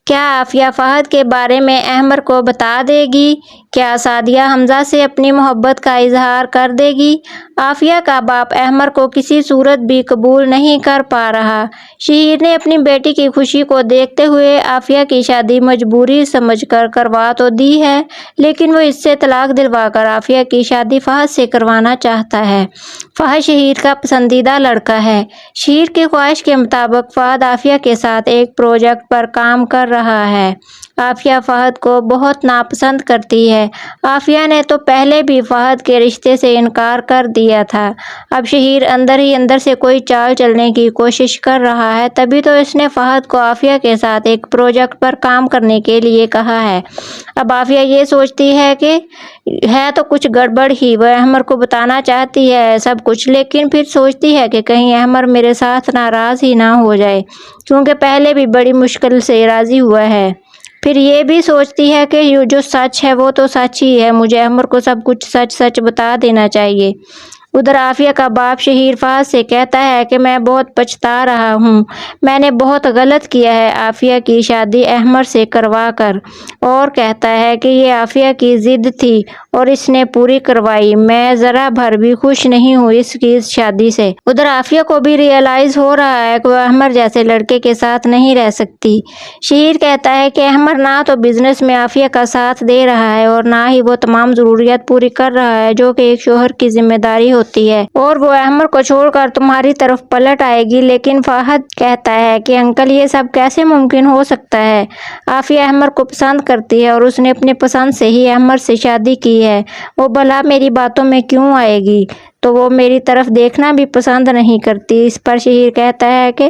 کیا عافیہ فہد کے بارے میں احمر کو بتا دے گی؟ کیا سعدیہ حمزہ سے اپنی محبت کا اظہار کر دے گی؟ عافیہ کا باپ احمر کو کسی صورت بھی قبول نہیں کر پا رہا۔ شہیر نے اپنی بیٹی کی خوشی کو دیکھتے ہوئے عافیہ کی شادی مجبوری سمجھ کر کروا تو دی ہے، لیکن وہ اس سے طلاق دلوا کر عافیہ کی شادی فہد سے کروانا چاہتا ہے۔ فہد شہیر کا پسندیدہ لڑکا ہے۔ شہیر کی خواہش کے مطابق فہد عافیہ کے ساتھ ایک پروجیکٹ پر کام کر رہا ہے۔ عافیہ فہد کو بہت ناپسند کرتی ہے۔ عافیہ نے تو پہلے بھی فہد کے رشتے سے انکار کر دیا تھا۔ اب شہیر اندر ہی اندر سے کوئی چال چلنے کی کوشش کر رہا ہے، تبھی تو اس نے فہد کو عافیہ کے ساتھ ایک پروجیکٹ پر کام کرنے کے لیے کہا ہے۔ اب عافیہ یہ سوچتی ہے کہ ہے تو کچھ گڑبڑ ہی، وہ احمر کو بتانا چاہتی ہے سب کچھ، لیکن پھر سوچتی ہے کہ کہیں احمر میرے ساتھ ناراض ہی نہ ہو جائے، کیونکہ پہلے بھی بڑی مشکل سے راضی ہوا ہے۔ پھر یہ بھی سوچتی ہے کہ جو سچ ہے وہ تو سچ ہی ہے، مجھے احمر کو سب کچھ سچ سچ بتا دینا چاہیے۔ ادھر عافیہ کا باپ شہیر فہد سے کہتا ہے کہ میں بہت پچھتا رہا ہوں، میں نے بہت غلط کیا ہے عافیہ کی شادی احمر سے کروا کر، اور کہتا ہے کہ یہ عافیہ کی ضد تھی اور اس نے پوری کروائی، میں ذرا بھر بھی خوش نہیں ہوں اس کی اس شادی سے۔ ادھر عافیہ کو بھی ریئلائز ہو رہا ہے کہ وہ احمر جیسے لڑکے کے ساتھ نہیں رہ سکتی۔ شہیر کہتا ہے کہ احمر نہ تو بزنس میں عافیہ کا ساتھ دے رہا ہے اور نہ ہی وہ تمام ضروریات پوری کر رہا ہے جو کہ ایک شوہر کی ذمہ داری ہوتی ہے، اور وہ احمر کو چھوڑ کر تمہاری طرف پلٹ آئے گی۔ لیکن فہد کہتا ہے کہ انکل یہ سب کیسے ممکن ہو سکتا ہے؟ عافیہ احمر کو پسند کرتی ہے اور اس نے اپنی پسند سے ہی احمر سے شادی کی ہے، وہ بھلا میری باتوں میں کیوں آئے گی؟ تو وہ میری طرف دیکھنا بھی پسند نہیں کرتی۔ اس پر شہیر کہتا ہے کہ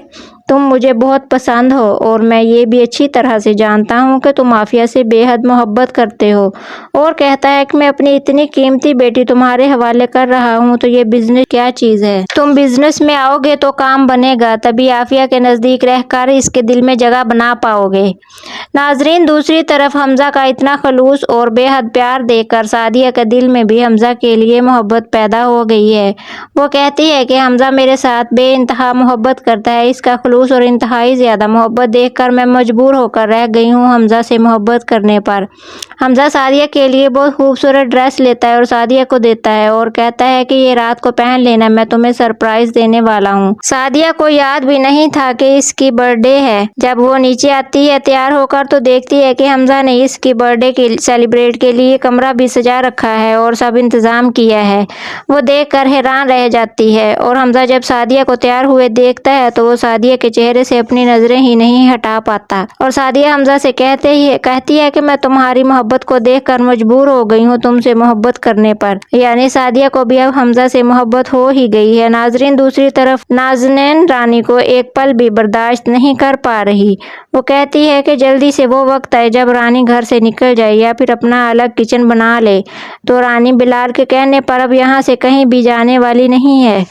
تم مجھے بہت پسند ہو اور میں یہ بھی اچھی طرح سے جانتا ہوں کہ تم عافیہ سے بے حد محبت کرتے ہو، اور کہتا ہے کہ میں اپنی اتنی قیمتی بیٹی تمہارے حوالے کر رہا ہوں تو یہ بزنس کیا چیز ہے؟ تم بزنس میں آؤ گے تو کام بنے گا، تبھی عافیہ کے نزدیک رہ کر اس کے دل میں جگہ بنا پاؤ گے۔ ناظرین، دوسری طرف حمزہ کا اتنا خلوص اور بے حد پیار دیکھ کر سعدیہ کے دل میں بھی حمزہ کے لیے محبت پیدا ہو گئی ہے۔ وہ کہتی ہے کہ حمزہ میرے ساتھ بے انتہا محبت کرتا ہے، اس کا خلوص اور انتہائی زیادہ محبت دیکھ کر میں مجبور ہو کر رہ گئی ہوں حمزہ سے محبت کرنے پر۔ حمزہ سعدیہ کے لیے بہت خوبصورت ڈریس لیتا ہے اور سعدیہ کو دیتا ہے اور کہتا ہے کہ یہ رات کو پہن لینا، میں تمہیں سرپرائز دینے والا ہوں۔ سعدیہ کو یاد بھی نہیں تھا کہ اس کی برتھ ڈے ہے۔ جب وہ نیچے آتی ہے تیار ہو کر تو دیکھتی ہے کہ حمزہ نے اس کی برتھ ڈے کے سیلیبریٹ کے لیے کمرہ بھی سجا رکھا ہے اور سب انتظام کیا ہے۔ وہ دیکھ کر حیران رہ جاتی ہے، اور حمزہ جب سعدیہ کو تیار ہوئے دیکھتا ہے تو وہ سعدیہ کے چہرے سے اپنی نظریں ہی نہیں ہٹا پاتا، اور سعدیہ حمزہ سے کہتی ہے کہ میں تمہاری محبت کو دیکھ کر مجبور ہو گئی ہوں تم سے محبت کرنے پر۔ یعنی سعدیہ کو بھی اب حمزہ سے محبت ہو ہی گئی ہے۔ ناظرین، دوسری طرف نازنین رانی کو ایک پل بھی برداشت نہیں کر پا رہی۔ وہ کہتی ہے کہ جلدی سے وہ وقت آئے جب رانی گھر سے نکل جائے یا پھر اپنا الگ کچن بنا لے، تو رانی بلال کے کہنے پر اب یہاں سے کہیں بھی جانے والی نہیں ہے۔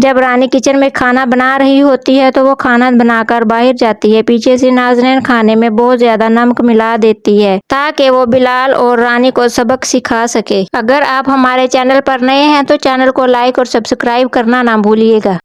جب رانی کچن میں کھانا بنا رہی ہوتی ہے تو وہ کھانا بنا کر باہر جاتی ہے، پیچھے سے نازنین کھانے میں بہت زیادہ نمک ملا دیتی ہے تاکہ وہ بلال اور رانی کو سبق سکھا سکے۔ اگر آپ ہمارے چینل پر نئے ہیں تو چینل کو لائک اور سبسکرائب کرنا نہ بھولیے گا۔